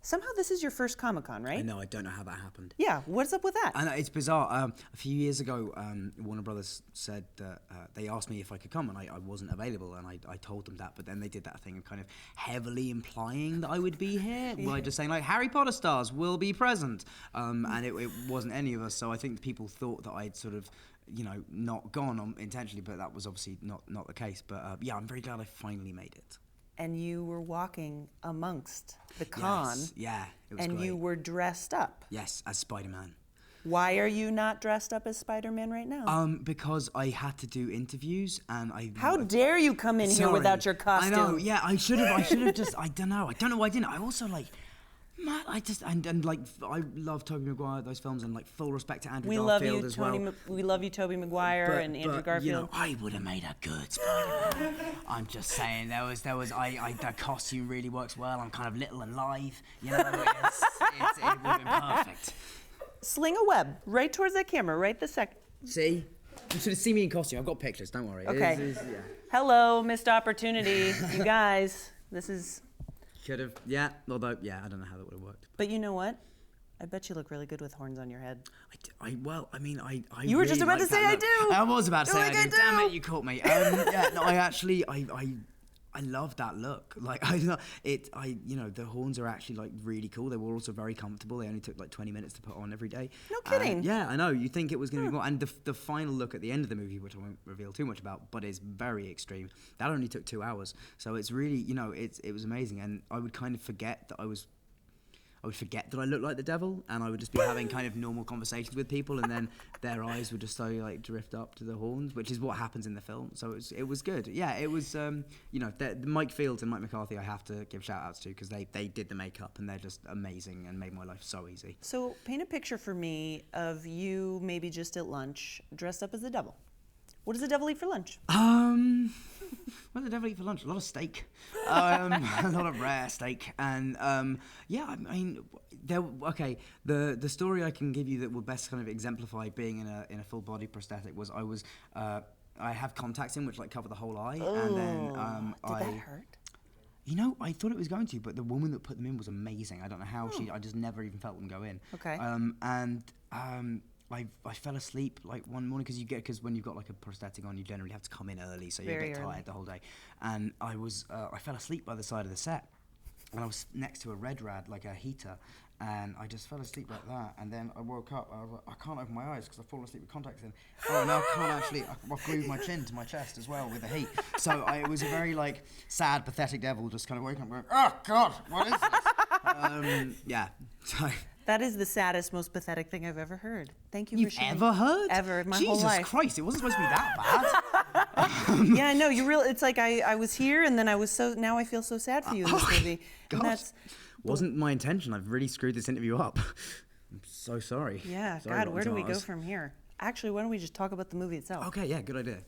Somehow this is your first Comic-Con, right? I know, I don't know how that happened. Yeah, what's up with that? I know, it's bizarre. A few years ago, Warner Brothers said that they asked me if I could come, and I wasn't available, and I told them that, but then they did that thing of kind of heavily implying that I would be here by just saying, like, Harry Potter stars will be present, and it wasn't any of us, so I think people thought that I'd sort of, not gone intentionally, but that was obviously not the case. But yeah, I'm very glad I finally made it. And you were walking amongst the con. Yes, yeah, it was and great. you were dressed up. Yes, as Spider-Man. Why are you not dressed up as Spider-Man right now? Because I had to do interviews, and How dare you come in here without your costume? I know, yeah, I should have just, I don't know why I didn't. I also, like, man, I love Tobey Maguire, those films, and like full respect to Andrew Garfield as well. We love you, Tobey Maguire and Andrew Garfield. I would have made a good Spider-Man. I'm just saying, the costume really works well. I'm kind of little and lithe, it would have been perfect. Sling a web right towards that camera, right this second. See? You should have seen me in costume. I've got pictures, don't worry. Okay. Hello, missed opportunity. You guys, this is... Could have, yeah. Although, yeah, I don't know how that would have worked. But you know what? I bet you look really good with horns on your head. I You were just about to say I do. I was about to say I do. Damn do. it, you caught me. Yeah, no, I love that look. Like, the horns are actually like really cool. They were also very comfortable. They only took like 20 minutes to put on every day. No kidding. Yeah, I know. You think it was going to be more. And the final look at the end of the movie, which I won't reveal too much about, but is very extreme. That only took 2 hours. So it's really, it was amazing. And I would kind of forget that I looked like the devil, and I would just be having kind of normal conversations with people, and then their eyes would just slowly like drift up to the horns, which is what happens in the film. So it was good. Yeah, it was. The Mike Fields and Mike McCarthy, I have to give shout outs to, because they did the makeup, and they're just amazing and made my life so easy. So paint a picture for me of you maybe just at lunch, dressed up as the devil. What does the devil eat for lunch? What did the devil eat for lunch? A lot of steak, a lot of rare steak, and the story I can give you that will best kind of exemplify being in a full body prosthetic was I have contacts in which like cover the whole eye, and then did that hurt? I thought it was going to, but the woman that put them in was amazing. I don't know how I just never even felt them go in. Okay. I fell asleep like one morning because when you've got like a prosthetic on, you generally have to come in early, so you get tired the whole day. And I fell asleep by the side of the set, and I was next to a red rad, like a heater, and I just fell asleep like that. And then I woke up, and I was like, I can't open my eyes because I've fallen asleep with contacts in. Oh, now I can't actually. I've glued my chin to my chest as well with the heat. So it was a very like sad, pathetic devil just kind of waking up going, oh God, what is this? Yeah. So. That is the saddest, most pathetic thing I've ever heard. Thank you for sharing. You've ever heard? Ever in my whole life. Jesus Christ, it wasn't supposed to be that bad. Yeah, I know. It's like I was here, and then now I feel so sad for you in this movie. God. Wasn't my intention. I've really screwed this interview up. I'm so sorry. Yeah, sorry, God, where do we go from here? Actually, why don't we just talk about the movie itself? Okay, yeah, good idea.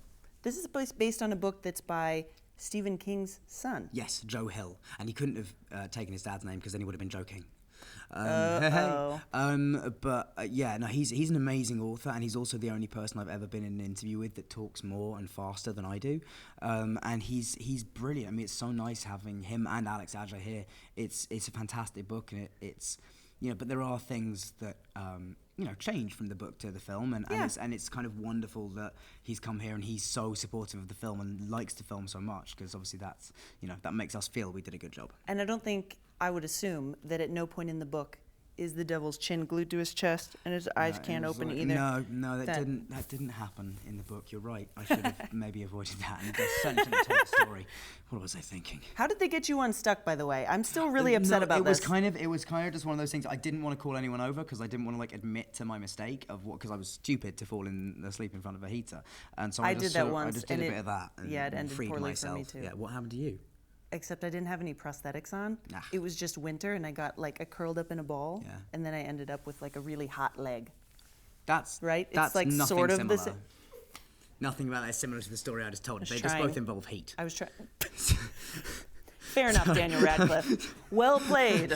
This is based on a book that's by Stephen King's son. Yes, Joe Hill. And he couldn't have taken his dad's name because then he would have been joking. He's an amazing author, and he's also the only person I've ever been in an interview with that talks more and faster than I do. And he's brilliant. I mean, it's so nice having him and Alex Adler here. It's a fantastic book, and it's but there are things that change from the book to the film, and it's kind of wonderful that he's come here and he's so supportive of the film and likes the film so much, because obviously that's that makes us feel we did a good job. And I would assume that at no point in the book is the devil's chin glued to his chest and his eyes can't open either. No, that didn't happen in the book. You're right. I should have maybe avoided that and just essentially told the story. What was I thinking? How did they get you unstuck, by the way? I'm still really upset about this. It was kind of just one of those things. I didn't want to call anyone over because I didn't want to like admit to my mistake because I was stupid to fall asleep in front of a heater. And so I just did that once. I just did a bit of that and it ended freed poorly myself. for me too. Yeah, what happened to you? Except I didn't have any prosthetics on. Nah. It was just winter, and I curled up in a ball, and then I ended up with like a really hot leg. That's right. That's it's like nothing sort of similar. Nothing about that is similar to the story I just told. They just both involve heat. I was trying. Fair enough, Daniel Radcliffe. Well played,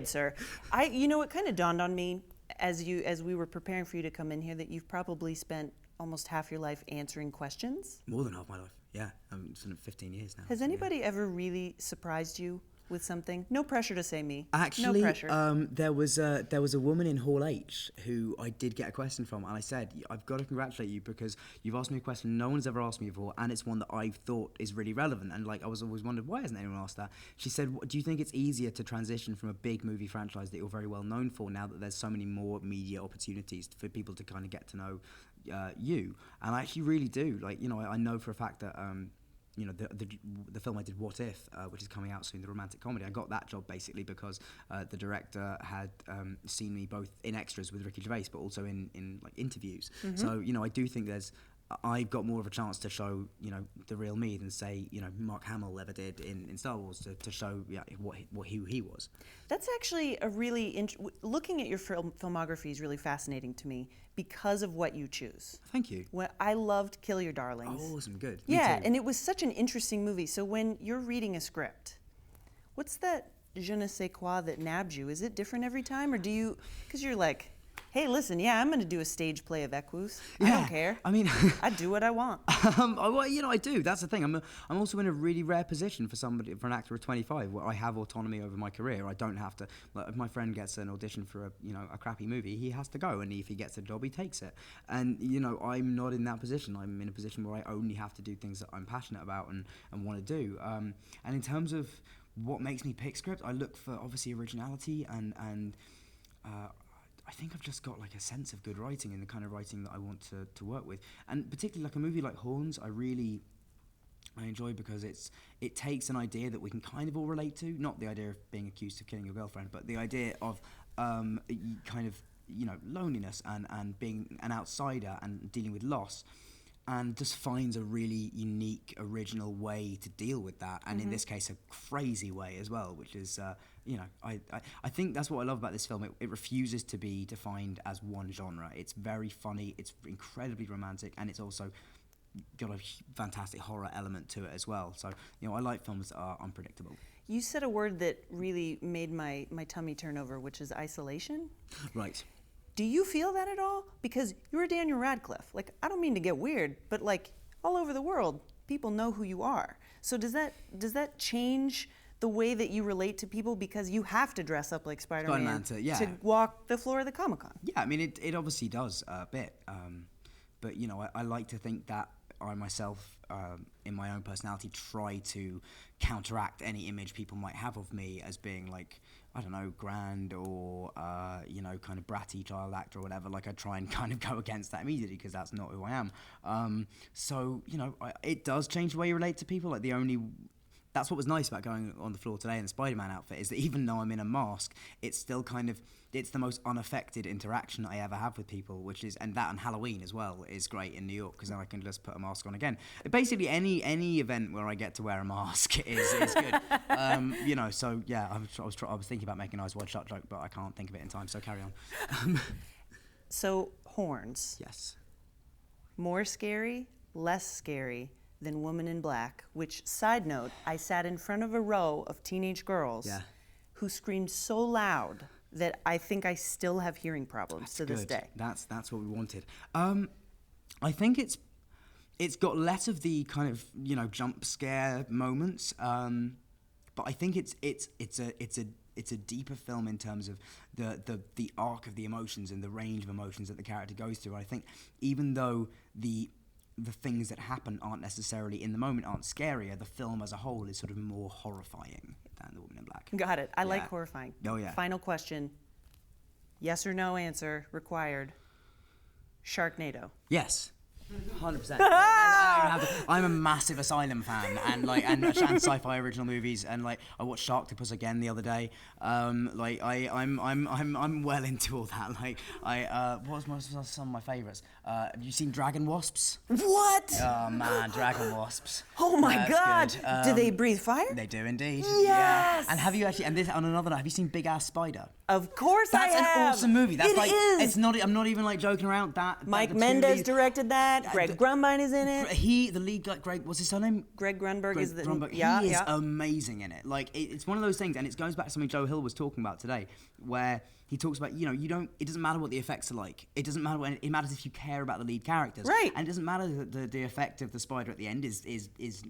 sir. It kind of dawned on me as we were preparing for you to come in here that you've probably spent almost half your life answering questions. More than half my life. Yeah, I'm sort of 15 years now. Has anybody ever really surprised you with something? No pressure to say me. Actually, no pressure. there was a woman in Hall H who I did get a question from, and I said, I've got to congratulate you because you've asked me a question no one's ever asked me before, and it's one that I've thought is really relevant. And like I was always wondered, why hasn't anyone asked that? She said, do you think it's easier to transition from a big movie franchise that you're very well known for now that there's so many more media opportunities for people to kind of get to know you? And I actually really do. Like, you know, I know for a fact that you know, the film I did, What If, which is coming out soon, the romantic comedy, I got that job basically because the director had seen me both in extras with Ricky Gervais, but also in like interviews. Mm-hmm. So, you know, I do think I got more of a chance to show, you know, the real me than say, you know, Mark Hamill ever did in Star Wars to show who he was. That's actually a really looking at your filmography is really fascinating to me because of what you choose. Thank you. When I loved Kill Your Darlings. Oh, awesome, good. Yeah, Me too. and it was such an interesting movie. So when you're reading a script, what's that je ne sais quoi that nabs you? Is it different every time, or do you? Because you're like, hey, listen, yeah, I'm going to do a stage play of Equus. I don't care. I mean, I do what I want. Well, you know, I do. That's the thing. I'm also in a really rare position for an actor of 25, where I have autonomy over my career. I don't have to. Like, if my friend gets an audition for a crappy movie, he has to go, and if he gets a job, he takes it. And you know, I'm not in that position. I'm in a position where I only have to do things that I'm passionate about and want to do. And in terms of what makes me pick script, I look for obviously originality and I think I've just got like a sense of good writing and the kind of writing that I want to work with. And particularly like a movie like Horns, I enjoy because it takes an idea that we can kind of all relate to, not the idea of being accused of killing your girlfriend, but the idea of kind of, you know, loneliness and being an outsider and dealing with loss. And just finds a really unique, original way to deal with that, and in this case, a crazy way as well, which is, you know, I think that's what I love about this film. It refuses to be defined as one genre. It's very funny, it's incredibly romantic, and it's also got a fantastic horror element to it as well. So, you know, I like films that are unpredictable. You said a word that really made my tummy turn over, which is isolation. Right. Do you feel that at all? Because you're Daniel Radcliffe. Like, I don't mean to get weird, but like all over the world, people know who you are. So does that change the way that you relate to people because you have to dress up like Spider-Man to walk the floor of the Comicon? Yeah, I mean, it obviously does a bit. But, you know, I like to think that I myself, in my own personality, try to counteract any image people might have of me as being like, I don't know, grand or, you know, kind of bratty child actor or whatever. Like, I try and kind of go against that immediately because that's not who I am. So, you know, it does change the way you relate to people. Like, that's what was nice about going on the floor today in the Spider-Man outfit, is that even though I'm in a mask, it's still kind of, it's the most unaffected interaction I ever have with people, which is, and that on Halloween as well is great in New York, because then I can just put a mask on again. Basically, any event where I get to wear a mask is good. You know, so yeah, I was thinking about making an Eyes Wide Shut joke, but I can't think of it in time, so carry on. So, Horns. Yes. More scary, less scary than Woman in Black, which, side note, I sat in front of a row of teenage girls who screamed so loud that I think I still have hearing problems to this day. That's what we wanted. I think it's got less of the kind of, you know, jump scare moments, but I think it's a deeper film in terms of the arc of the emotions and the range of emotions that the character goes through. I think even though the things that happen aren't necessarily in the moment aren't scarier, the film as a whole is sort of more horrifying than The Woman in Black. Got it. I like horrifying. Oh yeah. Final question. Yes or no answer required. Sharknado. Yes. 100%. I'm a massive Asylum fan, and sci-fi original movies, and like I watched Sharktopus again the other day. I'm well into all that. Like what was some of my favourites? Have you seen Dragon Wasps? What? Oh man, Dragon Wasps. Oh my God! Do they breathe fire? They do indeed. Yes. Yeah. And have you actually? And this on another note, have you seen Big Ass Spider? Of course I have. That's an awesome movie. That's it is. It's not. I'm not even like joking around. Mike Mendez directed that. Greg Grumbine is in it. The lead guy, Greg, what's his surname? Greg Grunberg is the Grunberg. He is amazing in it. Like, it's one of those things, and it goes back to something Joe Hill was talking about today, where he talks about, it doesn't matter what the effects are like. It doesn't matter it matters if you care about the lead characters. Right. And it doesn't matter that the effect of the spider at the end is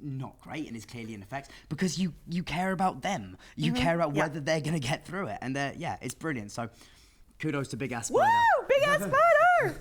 not great and is clearly an effect, because you care about them. You care about whether they're going to get through it. And it's brilliant. So kudos to Big Ass Spider. Woo! Big Ass Spider!